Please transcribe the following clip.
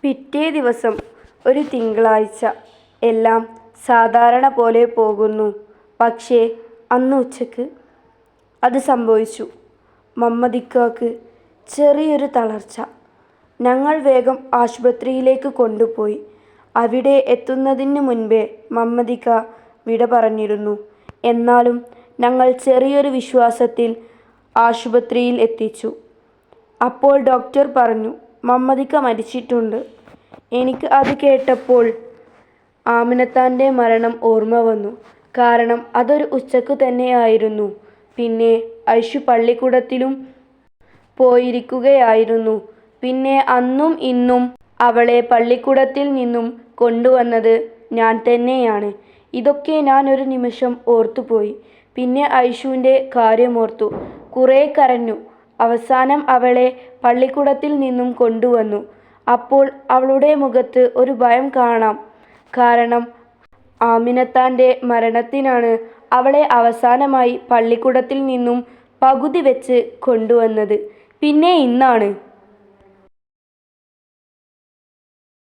പിറ്റേ ദിവസം ഒരു തിങ്കളാഴ്ച. എല്ലാം സാധാരണ പോലെ പോകുന്നു. പക്ഷേ അന്ന് ഉച്ചയ്ക്ക് അത് സംഭവിച്ചു. മമ്മദിക്കാക്ക് ചെറിയൊരു തളർച്ച. ഞങ്ങൾ വേഗം ആശുപത്രിയിലേക്ക് കൊണ്ടുപോയി. അവിടെ എത്തുന്നതിന് മുൻപേ മമ്മദിക്ക വിട പറഞ്ഞിരുന്നു. എന്നാലും ഞങ്ങൾ ചെറിയൊരു വിശ്വാസത്തിൽ ആശുപത്രിയിൽ എത്തിച്ചു. അപ്പോൾ ഡോക്ടർ പറഞ്ഞു, മമ്മദിക്ക മരിച്ചിട്ടുണ്ട്. എനിക്ക് അത് കേട്ടപ്പോൾ ആമിനത്താൻ്റെ മരണം ഓർമ്മ വന്നു. കാരണം അതൊരു ഉച്ചയ്ക്ക് തന്നെയായിരുന്നു. പിന്നെ ഐഷു പള്ളിക്കൂടത്തിലും പോയിരിക്കുകയായിരുന്നു. പിന്നെ അന്നും ഇന്നും അവളെ പള്ളിക്കൂടത്തിൽ നിന്നും കൊണ്ടുവന്നത് ഞാൻ തന്നെയാണ്. ഇതൊക്കെ ഞാൻ ഒരു നിമിഷം ഓർത്തുപോയി. പിന്നെ ഐഷുവിൻ്റെ കാര്യമോർത്തു. കുറേ കരഞ്ഞു. അവസാനം അവളെ പള്ളിക്കൂടത്തിൽ നിന്നും കൊണ്ടുവന്നു. അപ്പോൾ അവളുടെ മുഖത്ത് ഒരു ഭയം കാണാം. കാരണം ആമിനത്താൻ്റെ മരണത്തിനാണ് അവളെ അവസാനമായി പള്ളിക്കൂടത്തിൽ നിന്നും പകുതി വെച്ച് കൊണ്ടുവന്നത്. പിന്നെ ഇന്നാണ്